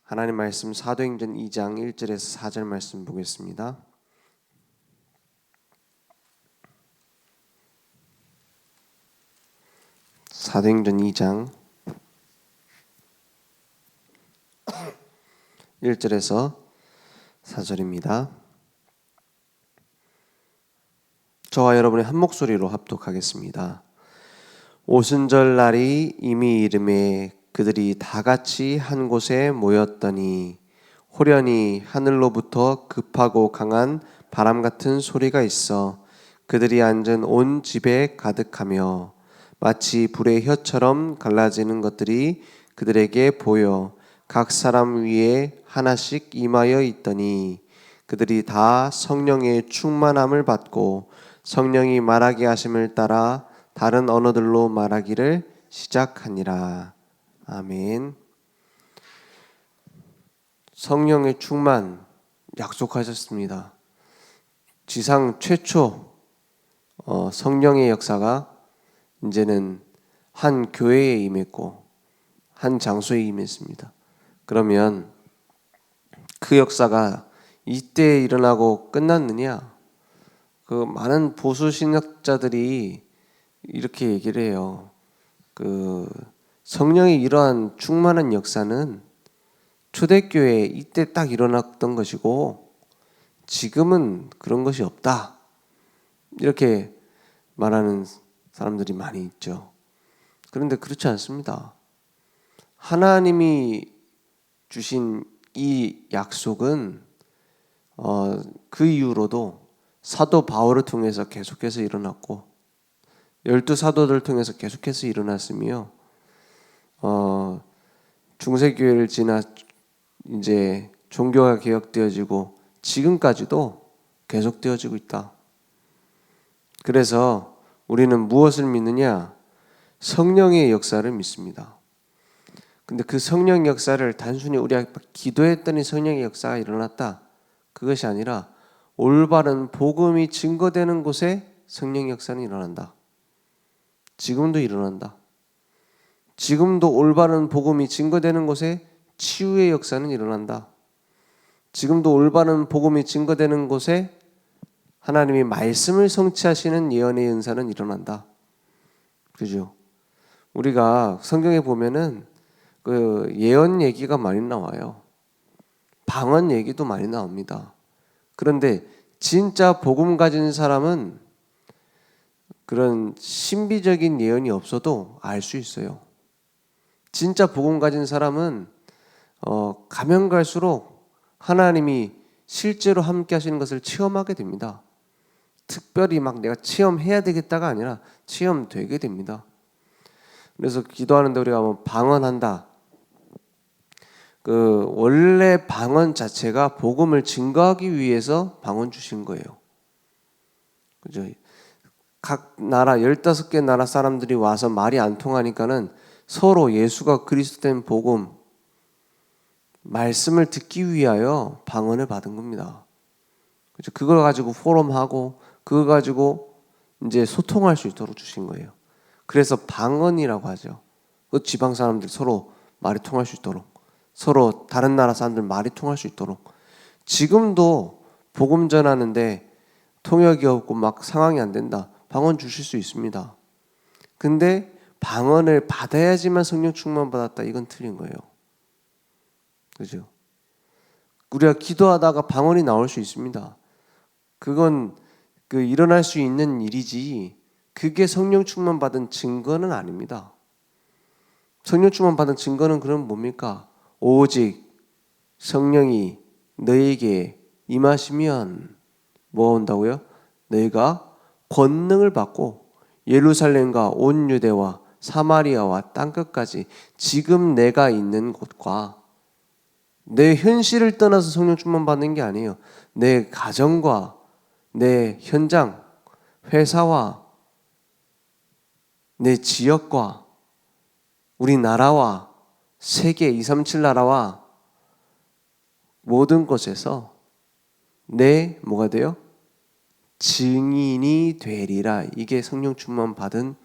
하나님 말씀 사도행전 2장 1절에서 4절 말씀 보겠습니다. 사도행전 2장 1절에서 4절입니다. 저와 여러분의 한 목소리로 합독하겠습니다. 오순절 날이 이미 이름에 그들이 다 같이 한 곳에 모였더니 호련히 하늘로부터 급하고 강한 바람 같은 소리가 있어 그들이 앉은 온 집에 가득하며 마치 불의 혀처럼 갈라지는 것들이 그들에게 보여 각 사람 위에 하나씩 임하여 있더니 그들이 다 성령의 충만함을 받고 성령이 말하게 하심을 따라 다른 언어들로 말하기를 시작하니라. 아멘. 성령의 충만 약속하셨습니다. 지상 최초 성령의 역사가 이제는 한 교회에 임했고 한 장소에 임했습니다. 그러면 그 역사가 이때 일어나고 끝났느냐? 그 많은 보수 신학자들이 이렇게 얘기를 해요. 그 성령의 이러한 충만한 역사는 초대교회 이때 딱 일어났던 것이고 지금은 그런 것이 없다. 이렇게 말하는 사람들이 많이 있죠. 그런데 그렇지 않습니다. 하나님이 주신 이 약속은 그 이후로도 사도 바울을 통해서 계속해서 일어났고 12사도들을 통해서 계속해서 일어났으며 중세교회를 지나 이제 종교가 개혁되어지고 지금까지도 계속되어지고 있다. 그래서 우리는 무엇을 믿느냐? 성령의 역사를 믿습니다. 근데 그 성령 역사를 단순히 우리가 기도했더니 성령의 역사가 일어났다. 그것이 아니라 올바른 복음이 증거되는 곳에 성령 역사는 일어난다. 지금도 일어난다. 지금도 올바른 복음이 증거되는 곳에 치유의 역사는 일어난다. 지금도 올바른 복음이 증거되는 곳에 하나님이 말씀을 성취하시는 예언의 은사는 일어난다. 그죠? 우리가 성경에 보면은 그 예언 얘기가 많이 나와요. 방언 얘기도 많이 나옵니다. 그런데 진짜 복음 가진 사람은 그런 신비적인 예언이 없어도 알 수 있어요. 진짜 복음 가진 사람은 가면 갈수록 하나님이 실제로 함께 하시는 것을 체험하게 됩니다. 특별히 막 내가 체험해야 되겠다가 아니라 체험되게 됩니다. 그래서 기도하는데 우리가 뭐 방언한다. 그 원래 방언 자체가 복음을 증거하기 위해서 방언 주신 거예요. 그죠? 각 나라 15개 나라 사람들이 와서 말이 안 통하니까는 서로 예수가 그리스도 된 복음 말씀을 듣기 위하여 방언을 받은 겁니다. 그죠? 그걸 가지고 포럼하고 그거 가지고 이제 소통할 수 있도록 주신 거예요. 그래서 방언이라고 하죠. 그 지방 사람들 서로 말이 통할 수 있도록 서로 다른 나라 사람들 말이 통할 수 있도록 지금도 복음 전하는데 통역이 없고 막 상황이 안 된다. 방언 주실 수 있습니다. 근데 방언을 받아야지만 성령 충만 받았다. 이건 틀린 거예요. 그죠? 우리가 기도하다가 방언이 나올 수 있습니다. 그건 그 일어날 수 있는 일이지 그게 성령 충만 받은 증거는 아닙니다. 성령 충만 받은 증거는 그럼 뭡니까? 오직 성령이 너에게 임하시면 뭐 온다고요? 너희가 권능을 받고 예루살렘과 온 유대와 사마리아와 땅끝까지 지금 내가 있는 곳과 내 현실을 떠나서 성령 충만 받는 게 아니에요. 내 가정과 내 현장, 회사와 내 지역과 우리나라와 세계 237 나라와 모든 곳에서 내 뭐가 돼요? 증인이 되리라. 이게 성령 충만 받은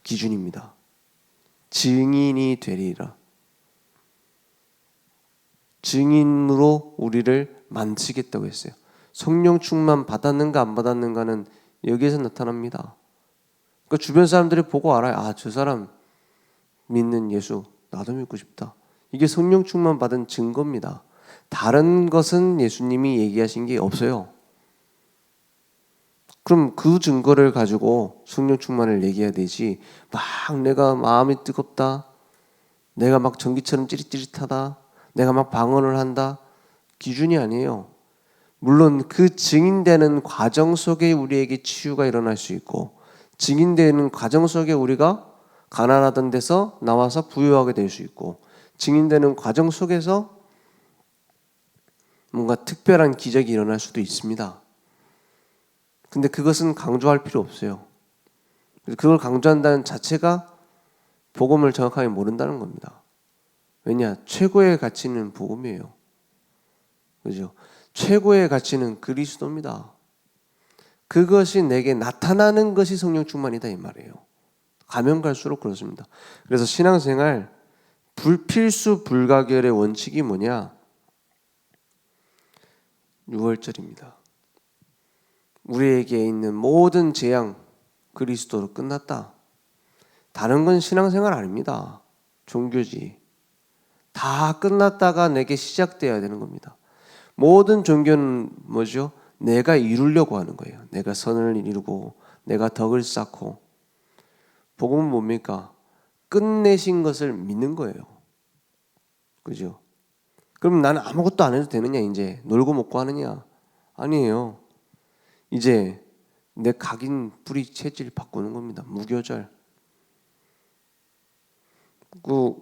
기준입니다. 증인이 되리라. 증인으로 우리를 만드시겠다고 했어요. 성령 충만 받았는가 안 받았는가는 여기에서 나타납니다. 그러니까 주변 사람들이 보고 알아요. 아, 저 사람 믿는 예수 나도 믿고 싶다. 이게 성령 충만 받은 증거입니다. 다른 것은 예수님이 얘기하신 게 없어요. 그럼 그 증거를 가지고 성령 충만을 얘기해야 되지, 막 내가 마음이 뜨겁다, 내가 막 전기처럼 찌릿찌릿하다, 내가 막 방언을 한다, 기준이 아니에요. 물론 그 증인되는 과정 속에 우리에게 치유가 일어날 수 있고, 증인되는 과정 속에 우리가 가난하던 데서 나와서 부유하게 될 수 있고, 증인되는 과정 속에서 뭔가 특별한 기적이 일어날 수도 있습니다. 근데 그것은 강조할 필요 없어요. 그걸 강조한다는 자체가 복음을 정확하게 모른다는 겁니다. 왜냐? 최고의 가치는 복음이에요. 그죠? 최고의 가치는 그리스도입니다. 그것이 내게 나타나는 것이 성령 충만이다 이 말이에요. 가면 갈수록 그렇습니다. 그래서 신앙생활 불필수 불가결의 원칙이 뭐냐? 6월절입니다. 우리에게 있는 모든 재앙 그리스도로 끝났다. 다른 건 신앙생활 아닙니다. 종교지. 다 끝났다가 내게 시작되어야 되는 겁니다. 모든 종교는 뭐죠? 내가 이루려고 하는 거예요. 내가 선을 이루고 내가 덕을 쌓고. 복음은 뭡니까? 끝내신 것을 믿는 거예요. 그죠? 그럼 나는 아무것도 안 해도 되느냐? 이제 놀고 먹고 하느냐? 아니에요. 이제 내 각인 뿌리 체질 바꾸는 겁니다. 무교절.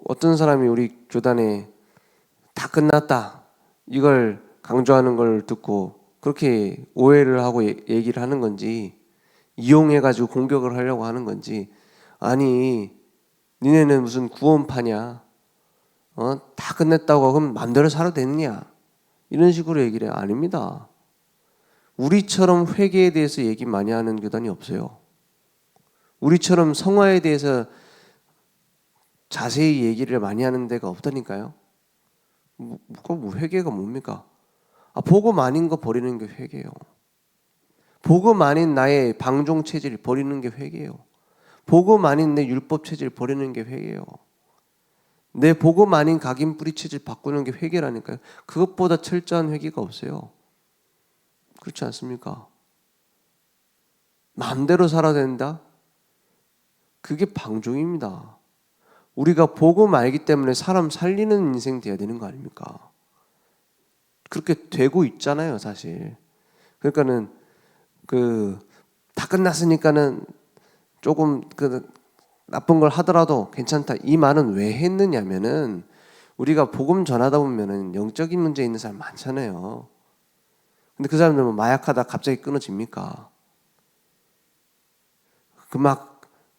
어떤 사람이 우리 교단에 다 끝났다 이걸 강조하는 걸 듣고 그렇게 오해를 하고 얘기를 하는 건지, 이용해가지고 공격을 하려고 하는 건지, 아니 니네는 무슨 구원파냐, 다 끝냈다고 그럼 마음대로 살아도 되느냐, 이런 식으로 얘기를 해요. 아닙니다. 우리처럼 회개에 대해서 얘기 많이 하는 교단이 없어요. 우리처럼 성화에 대해서 자세히 얘기를 많이 하는 데가 없다니까요. 뭐 회개가 뭡니까? 복음 아닌 거 버리는 게 회개예요. 복음 아닌 나의 방종 체질 버리는 게 회개예요. 복음 아닌 내 율법 체질 버리는 게 회개예요. 내 복음 아닌 각인 뿌리 체질 바꾸는 게 회개라니까요. 그것보다 철저한 회개가 없어요. 그렇지 않습니까? 마음대로 살아야 된다? 그게 방종입니다. 우리가 복음 알기 때문에 사람 살리는 인생 돼야 되는 거 아닙니까? 그렇게 되고 있잖아요, 사실. 그러니까는 다 끝났으니까는 조금 나쁜 걸 하더라도 괜찮다. 이 말은 왜 했느냐면은 우리가 복음 전하다 보면은 영적인 문제 있는 사람 많잖아요. 근데 그 사람들 뭐 마약하다 갑자기 끊어집니까?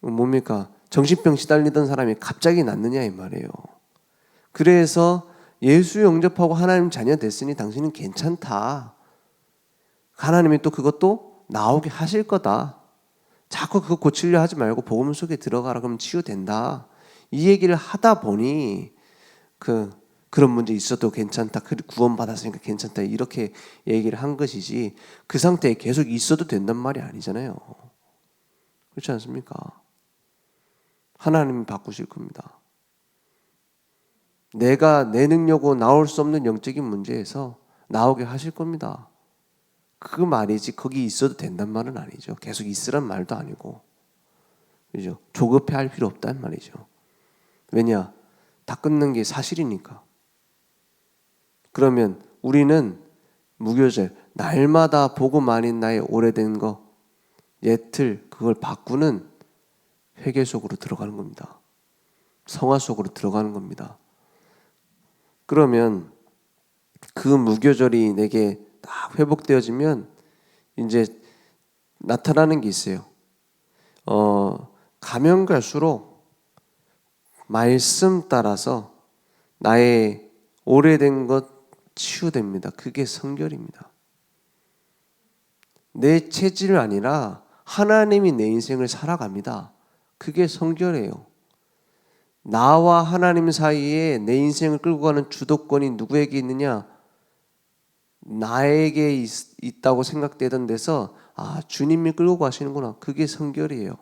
뭡니까? 정신병 시달리던 사람이 갑자기 낫느냐 이 말이에요. 그래서 예수 영접하고 하나님 자녀 됐으니 당신은 괜찮다. 하나님이 또 그것도 나오게 하실 거다. 자꾸 그거 고치려 하지 말고 복음 속에 들어가라. 그러면 치유된다. 이 얘기를 하다 보니 그런 문제 있어도 괜찮다. 구원받았으니까 괜찮다. 이렇게 얘기를 한 것이지, 그 상태에 계속 있어도 된단 말이 아니잖아요. 그렇지 않습니까? 하나님이 바꾸실 겁니다. 내가 내 능력으로 나올 수 없는 영적인 문제에서 나오게 하실 겁니다. 그 말이지 거기 있어도 된단 말은 아니죠. 계속 있으란 말도 아니고, 그죠? 조급해할 필요 없단 말이죠. 왜냐? 다 끊는 게 사실이니까. 그러면 우리는 무교절, 날마다 복음 아닌 나의 오래된 거, 옛틀, 그걸 바꾸는 회개 속으로 들어가는 겁니다. 성화 속으로 들어가는 겁니다. 그러면 그 무교절이 내게 딱 회복되어지면 이제 나타나는 게 있어요. 가면 갈수록 말씀 따라서 나의 오래된 것 치유됩니다. 그게 성결입니다. 내 체질 아니라 하나님이 내 인생을 살아갑니다. 그게 성결이에요. 나와 하나님 사이에 내 인생을 끌고 가는 주도권이 누구에게 있느냐? 나에게 있다고 생각되던 데서 주님이 끌고 가시는구나. 그게 성결이에요.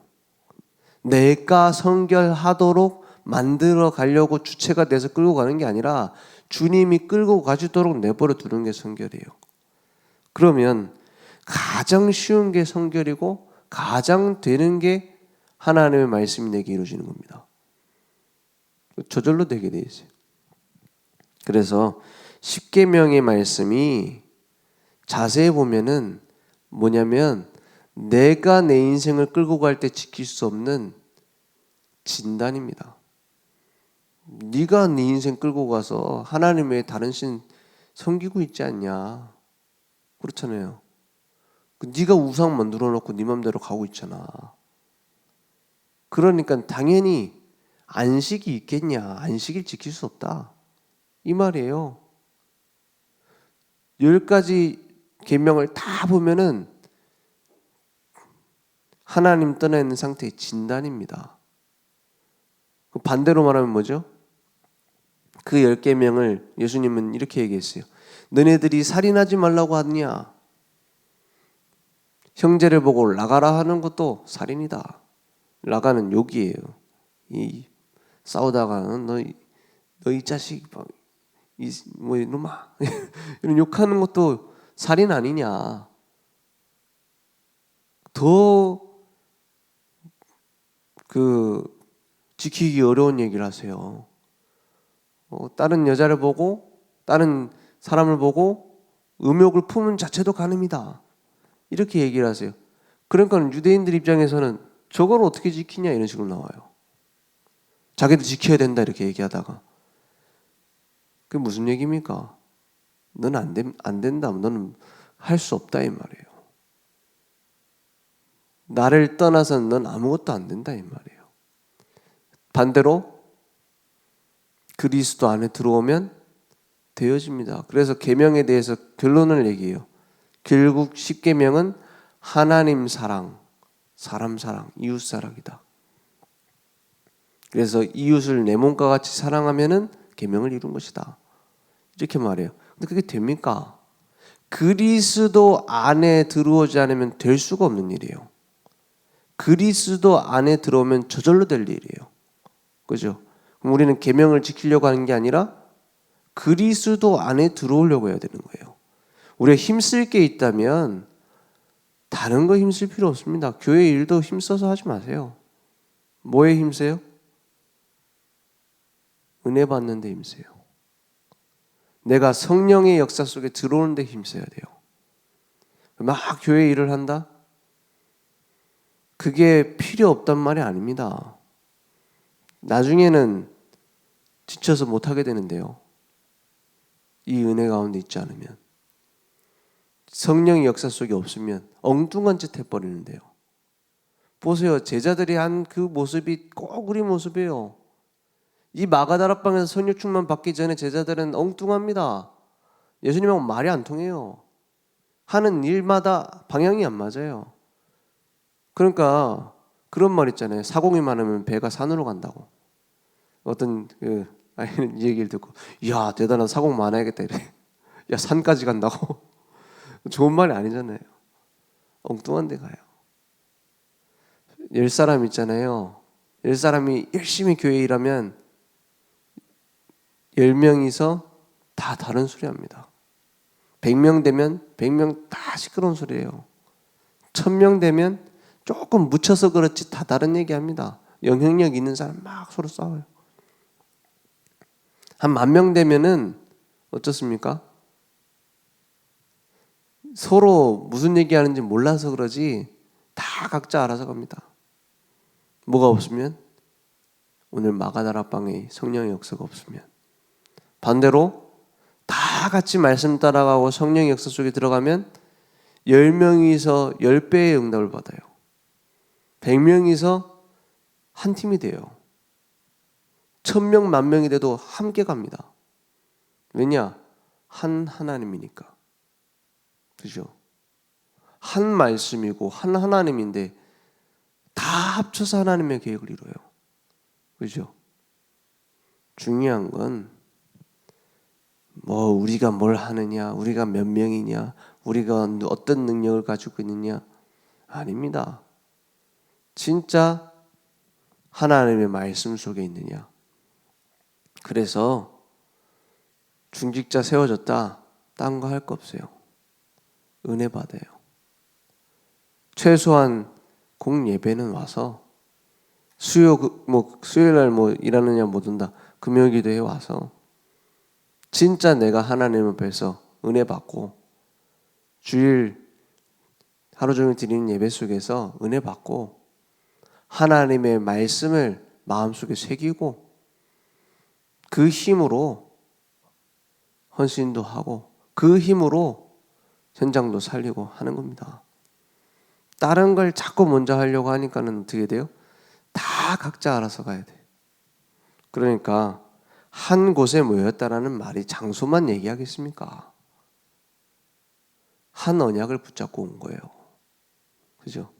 내가 성결하도록 만들어 가려고 주체가 돼서 끌고 가는 게 아니라 주님이 끌고 가시도록 내버려 두는 게 성결이에요. 그러면 가장 쉬운 게 성결이고 가장 되는 게 하나님의 말씀이 내게 이루어지는 겁니다. 저절로 되게 돼 있어요. 그래서 십계명의 말씀이 자세히 보면은 뭐냐면 내가 내 인생을 끌고 갈 때 지킬 수 없는 진단입니다. 네가 네 인생 끌고 가서 하나님 외에 다른 신 섬기고 있지 않냐? 그렇잖아요. 네가 우상 만들어 놓고 네 맘대로 가고 있잖아. 그러니까 당연히 안식이 있겠냐? 안식일 지킬 수 없다. 이 말이에요. 10가지 계명을 다 보면은 하나님 떠나 있는 상태의 진단입니다. 반대로 말하면 뭐죠? 그 10계명을 예수님은 이렇게 얘기했어요. 너네들이 살인하지 말라고 하느냐? 형제를 보고 나가라 하는 것도 살인이다. 나가는 욕이에요. 이 싸우다가 너 이 자식 뭐 이놈아 이런 욕하는 것도 살인 아니냐? 더 지키기 어려운 얘기를 하세요. 다른 여자를 보고 다른 사람을 보고 음욕을 품은 자체도 간음이다. 이렇게 얘기를 하세요. 그러니까 유대인들 입장에서는 저걸 어떻게 지키냐 이런 식으로 나와요. 자기들 지켜야 된다 이렇게 얘기하다가 그게 무슨 얘기입니까? 너는 안 된다. 너는 할 수 없다 이 말이에요. 나를 떠나서는 넌 아무것도 안 된다 이 말이에요. 반대로 그리스도 안에 들어오면 되어집니다. 그래서 계명에 대해서 결론을 얘기해요. 결국 10계명은 하나님 사랑, 사람 사랑, 이웃 사랑이다. 그래서 이웃을 내 몸과 같이 사랑하면은 계명을 이룬 것이다. 이렇게 말해요. 근데 그게 됩니까? 그리스도 안에 들어오지 않으면 될 수가 없는 일이에요. 그리스도 안에 들어오면 저절로 될 일이에요. 그죠? 그럼 우리는 계명을 지키려고 하는 게 아니라 그리스도 안에 들어오려고 해야 되는 거예요. 우리가 힘쓸 게 있다면 다른 거 힘쓸 필요 없습니다. 교회 일도 힘써서 하지 마세요. 뭐에 힘써요? 은혜 받는 데 힘써요. 내가 성령의 역사 속에 들어오는 데 힘써야 돼요. 막 교회 일을 한다? 그게 필요 없단 말이 아닙니다. 나중에는 지쳐서 못하게 되는데요. 이 은혜 가운데 있지 않으면. 성령의 역사 속에 없으면 엉뚱한 짓 해버리는데요. 보세요. 제자들이 한 그 모습이 꼭 우리 모습이에요. 이 마가다락방에서 성령 충만 받기 전에 제자들은 엉뚱합니다. 예수님하고 말이 안 통해요. 하는 일마다 방향이 안 맞아요. 그러니까 그런 말 있잖아요. 사공이 많으면 배가 산으로 간다고. 어떤 아이는 이 얘기를 듣고 이야 대단한 사공 많아야겠다 이래. 야 산까지 간다고? 좋은 말이 아니잖아요. 엉뚱한 데 가요. 10사람 있잖아요. 10사람이 열심히 교회 일하면 10명이서 다 다른 소리 합니다. 100명 되면 100명 다 시끄러운 소리예요. 1000명 되면 조금 묻혀서 그렇지 다 다른 얘기 합니다. 영향력 있는 사람 막 서로 싸워요. 한 10,000명 되면은 어떻습니까? 서로 무슨 얘기하는지 몰라서 그러지 다 각자 알아서 갑니다. 뭐가 없으면? 오늘 마가다락방에 성령의 역사가 없으면. 반대로 다 같이 말씀 따라가고 성령의 역사 속에 들어가면 10명이서 10배의 응답을 받아요. 100명이서 한 팀이 돼요. 1000명, 10,000명이 돼도 함께 갑니다. 왜냐? 한 하나님이니까. 그죠? 한 말씀이고 한 하나님인데 다 합쳐서 하나님의 계획을 이뤄요. 그죠? 중요한 건 뭐 우리가 뭘 하느냐, 우리가 몇 명이냐, 우리가 어떤 능력을 가지고 있느냐 아닙니다. 진짜 하나님의 말씀 속에 있느냐. 그래서 중직자 세워졌다. 딴 거 할 거 없어요. 은혜 받아요. 최소한 공예배는 와서 수요일 날 일하느냐 못 온다. 금요기도에 와서 진짜 내가 하나님 앞에서 은혜 받고 주일 하루 종일 드리는 예배 속에서 은혜 받고 하나님의 말씀을 마음속에 새기고 그 힘으로 헌신도 하고 그 힘으로 현장도 살리고 하는 겁니다. 다른 걸 자꾸 먼저 하려고 하니까는 어떻게 돼요? 다 각자 알아서 가야 돼. 그러니까 한 곳에 모였다라는 말이 장소만 얘기하겠습니까? 한 언약을 붙잡고 온 거예요. 그죠?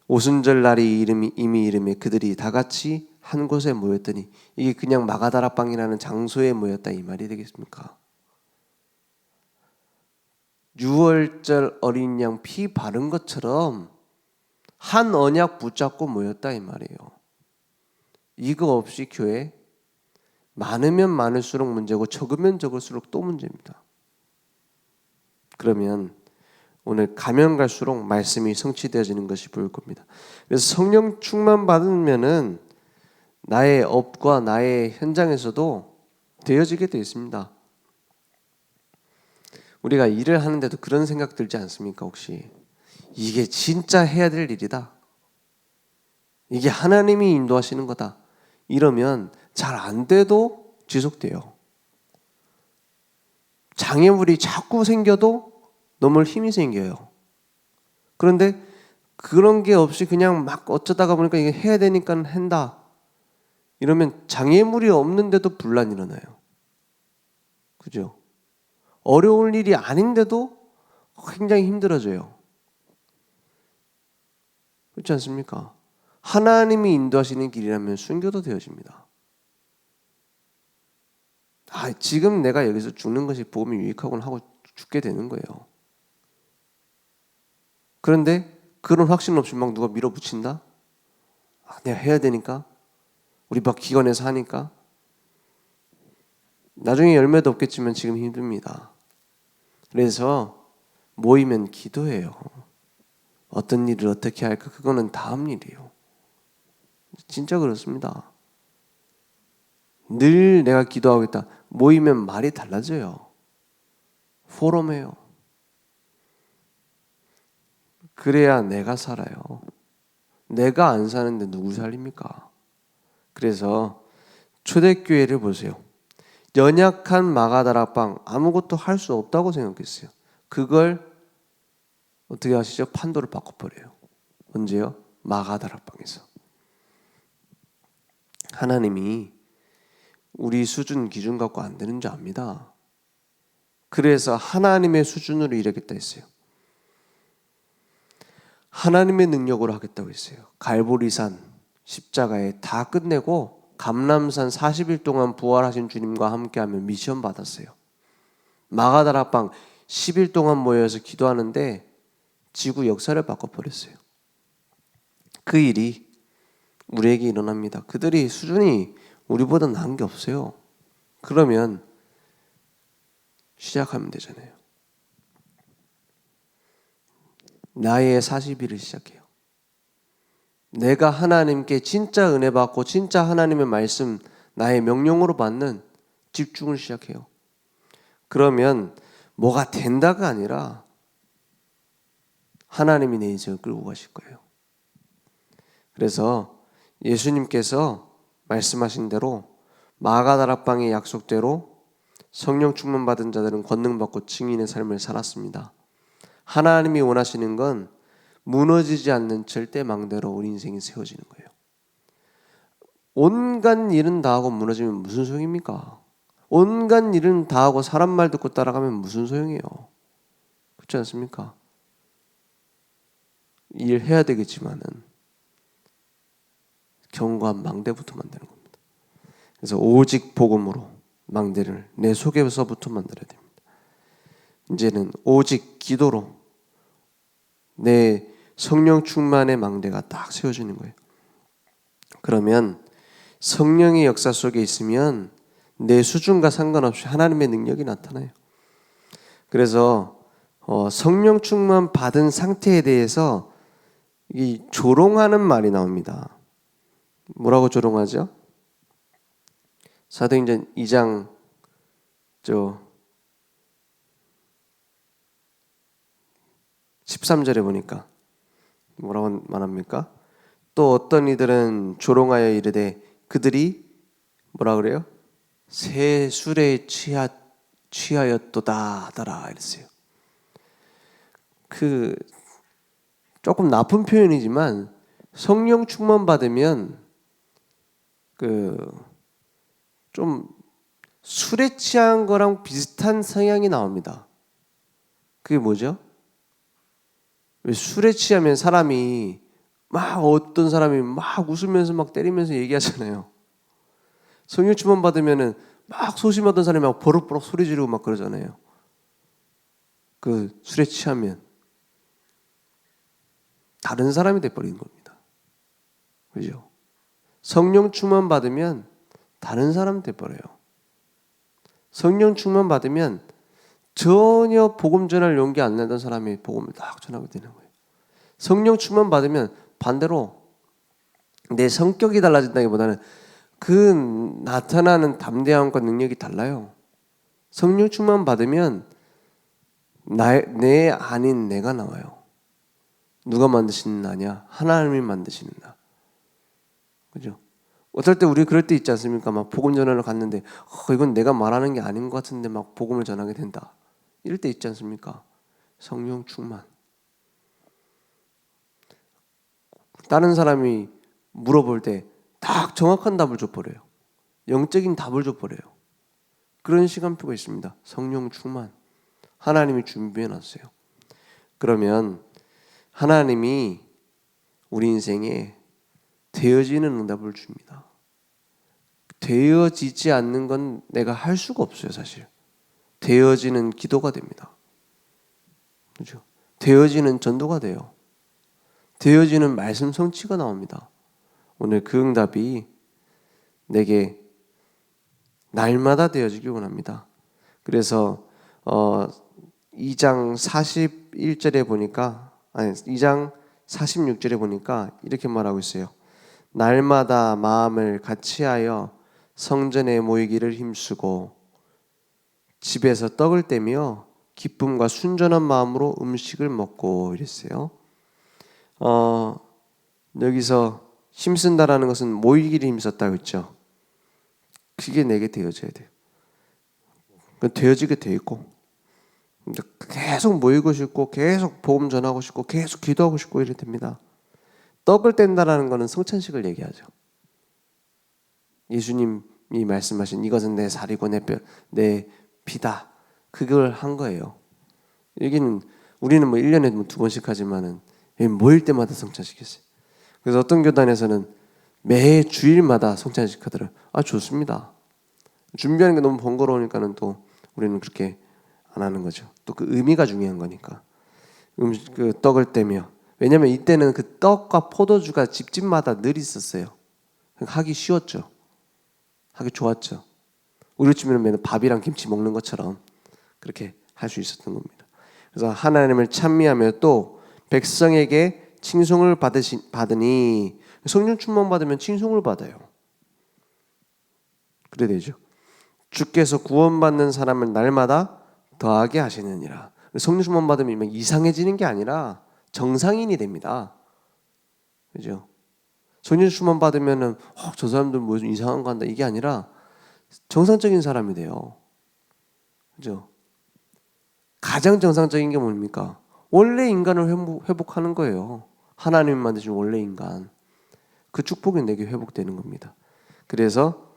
오순절 날이 이미 이름에 그들이 다 같이 한 곳에 모였더니 이게 그냥 마가다락방이라는 장소에 모였다 이 말이 되겠습니까? 유월절 어린 양 피 바른 것처럼 한 언약 붙잡고 모였다 이 말이에요. 이거 없이 교회 많으면 많을수록 문제고 적으면 적을수록 또 문제입니다. 그러면 오늘 가면 갈수록 말씀이 성취되어지는 것이 보일 겁니다. 그래서 성령 충만 받으면은 나의 업과 나의 현장에서도 되어지게 되어 있습니다. 우리가 일을 하는데도 그런 생각 들지 않습니까? 혹시 이게 진짜 해야 될 일이다. 이게 하나님이 인도하시는 거다. 이러면 잘 안 돼도 지속돼요. 장애물이 자꾸 생겨도 넘을 힘이 생겨요. 그런데 그런 게 없이 그냥 막 어쩌다가 보니까 이게 해야 되니까 한다. 이러면 장애물이 없는데도 분란이 일어나요. 그죠? 어려울 일이 아닌데도 굉장히 힘들어져요. 그렇지 않습니까? 하나님이 인도하시는 길이라면 순교도 되어집니다. 지금 내가 여기서 죽는 것이 복음이 유익하구나 하고 죽게 되는 거예요. 그런데 그런 확신 없이 막 누가 밀어붙인다? 내가 해야 되니까? 우리 막 기관에서 하니까? 나중에 열매도 없겠지만 지금 힘듭니다. 그래서 모이면 기도해요. 어떤 일을 어떻게 할까? 그거는 다음 일이에요. 진짜 그렇습니다. 늘 내가 기도하고 있다. 모이면 말이 달라져요. 포럼해요. 그래야 내가 살아요. 내가 안 사는데 누구 살립니까? 그래서 초대교회를 보세요. 연약한 마가다락방 아무것도 할 수 없다고 생각했어요. 그걸 어떻게 하시죠? 판도를 바꿔버려요. 언제요? 마가다락방에서. 하나님이 우리 수준 기준 갖고 안 되는 줄 압니다. 그래서 하나님의 수준으로 일하겠다 했어요. 하나님의 능력으로 하겠다고 했어요. 갈보리산 십자가에 다 끝내고 감람산 40일 동안 부활하신 주님과 함께하면 미션 받았어요. 마가다락방 10일 동안 모여서 기도하는데 지구 역사를 바꿔버렸어요. 그 일이 우리에게 일어납니다. 그들이 수준이 우리보다 나은 게 없어요. 그러면 시작하면 되잖아요. 나의 40일을 시작해요. 내가 하나님께 진짜 은혜 받고 진짜 하나님의 말씀 나의 명령으로 받는 집중을 시작해요. 그러면 뭐가 된다가 아니라 하나님이 내 인생을 끌고 가실 거예요. 그래서 예수님께서 말씀하신 대로 마가다락방의 약속대로 성령 충만 받은 자들은 권능 받고 증인의 삶을 살았습니다. 하나님이 원하시는 건 무너지지 않는 절대망대로 우리 인생이 세워지는 거예요. 온갖 일은 다 하고 무너지면 무슨 소용입니까? 온갖 일은 다 하고 사람 말 듣고 따라가면 무슨 소용이에요? 그렇지 않습니까? 일해야 되겠지만은 견고한 망대부터 만드는 겁니다. 그래서 오직 복음으로 망대를 내 속에서부터 만들어야 됩니다. 이제는 오직 기도로 내 성령 충만의 망대가 딱 세워지는 거예요. 그러면 성령의 역사 속에 있으면 내 수준과 상관없이 하나님의 능력이 나타나요. 그래서 성령 충만 받은 상태에 대해서 이 조롱하는 말이 나옵니다. 뭐라고 조롱하죠? 사도행전 2장 13절에 보니까 뭐라고 말합니까? 또 어떤 이들은 조롱하여 이르되 그들이 뭐라 그래요? 새 술에 취하였도다 하더라 이랬어요. 조금 나쁜 표현이지만 성령 충만 받으면 좀 술에 취한 거랑 비슷한 성향이 나옵니다. 그게 뭐죠? 왜 술에 취하면 사람이 어떤 사람이 막 웃으면서 막 때리면서 얘기하잖아요. 성령 충만 받으면은 막 소심하던 사람이 막 버럭버럭 소리 지르고 막 그러잖아요. 그 술에 취하면 다른 사람이 돼버리는 겁니다. 그죠? 성령 충만 받으면 다른 사람 돼버려요. 성령 충만 받으면 전혀 복음 전할 용기 안 내던 사람이 복음을 딱 전하게 되는 거예요. 성령 충만 받으면 반대로 내 성격이 달라진다기보다는 그 나타나는 담대함과 능력이 달라요. 성령 충만 받으면 내 아닌 내가 나와요. 누가 만드시는 나냐? 하나님이 만드시는 나. 그죠? 어떨 때 우리 그럴 때 있지 않습니까? 막 복음 전하러 갔는데 이건 내가 말하는 게 아닌 것 같은데 막 복음을 전하게 된다. 이럴 때 있지 않습니까? 성령 충만. 다른 사람이 물어볼 때 딱 정확한 답을 줘버려요. 영적인 답을 줘버려요. 그런 시간표가 있습니다. 성령 충만. 하나님이 준비해놨어요. 그러면 하나님이 우리 인생에 되어지는 응답을 줍니다. 되어지지 않는 건 내가 할 수가 없어요, 사실. 되어지는 기도가 됩니다. 그렇죠? 되어지는 전도가 돼요. 되어지는 말씀 성취가 나옵니다. 오늘 그 응답이 내게 날마다 되어지기 원합니다. 그래서 2장 41절에 보니까 2장 46절에 보니까 이렇게 말하고 있어요. 날마다 마음을 같이하여 성전에 모이기를 힘쓰고 집에서 떡을 떼며 기쁨과 순전한 마음으로 음식을 먹고 이랬어요. 여기서 힘쓴다라는 것은 모이기를 힘썼다고 했죠. 그게 내게 되어져야 돼요. 되어지게 돼 있고 계속 모이고 싶고 계속 복음 전하고 싶고 계속 기도하고 싶고 이래 됩니다. 떡을 뗀다라는 것은 성찬식을 얘기하죠. 예수님이 말씀하신 이것은 내 살이고 내 피다. 그걸 한 거예요. 여기는 우리는 1년에 2번씩 하지만은 모일 때마다 성찬식 했어요. 그래서 어떤 교단에서는 매 주일마다 성찬식 하더라고요. 좋습니다. 준비하는 게 너무 번거로우니까는 또 우리는 그렇게 안 하는 거죠. 또 그 의미가 중요한 거니까. 그 떡을 떼며. 왜냐하면 이때는 그 떡과 포도주가 집집마다 늘 있었어요. 하기 쉬웠죠. 하기 좋았죠. 우리 집에는 맨날 밥이랑 김치 먹는 것처럼 그렇게 할 수 있었던 겁니다. 그래서 하나님을 찬미하며 또 백성에게 칭송을 받으니 성령 충만 받으면 칭송을 받아요. 그래 되죠. 주께서 구원받는 사람을 날마다 더하게 하시느니라. 성령 충만 받으면 이상해지는 게 아니라 정상인이 됩니다. 그죠? 성령 충만 받으면은 저 사람들 뭐 이상한 거 한다 이게 아니라 정상적인 사람이 돼요. 그죠? 가장 정상적인 게 뭡니까? 원래 인간을 회복하는 거예요. 하나님이 만드신 원래 인간. 그 축복이 내게 회복되는 겁니다. 그래서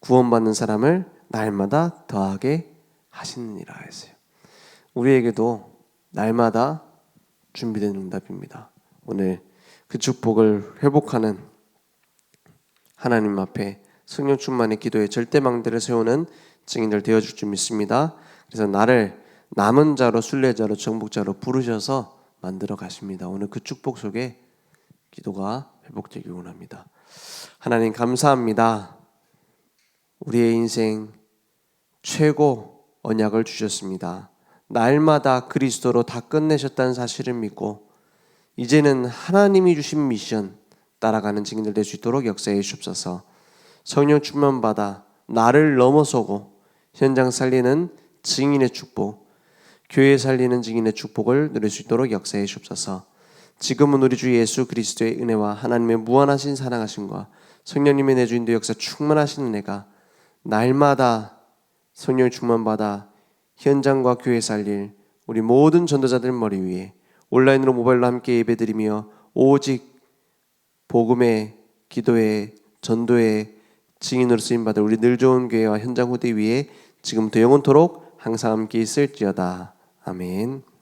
구원받는 사람을 날마다 더하게 하시느니라 했어요. 우리에게도 날마다 준비된 응답입니다. 오늘 그 축복을 회복하는 하나님 앞에 성령 충만의 기도에 절대망대를 세우는 증인들 되어줄 줄 믿습니다. 그래서 나를 남은 자로, 순례자로, 정복자로 부르셔서 만들어 가십니다. 오늘 그 축복 속에 기도가 회복되길 원합니다. 하나님 감사합니다. 우리의 인생 최고 언약을 주셨습니다. 날마다 그리스도로 다 끝내셨다는 사실을 믿고 이제는 하나님이 주신 미션 따라가는 증인들 될 수 있도록 역사해 주옵소서. 성령 충만 받아 나를 넘어서고 현장 살리는 증인의 축복, 교회 살리는 증인의 축복을 누릴 수 있도록 역사해 주옵소서. 지금은 우리 주 예수 그리스도의 은혜와 하나님의 무한하신 사랑하심과 성령님의 내주인도 역사 충만하신 은혜가 날마다 성령 충만받아 현장과 교회 살릴 우리 모든 전도자들 머리 위에 온라인으로 모바일로 함께 예배드리며 오직 복음의 기도의 전도의 증인으로 쓰임받을 우리 늘 좋은 교회와 현장 후대 위에 지금부터 영원토록 항상 함께 있을지어다. 아멘.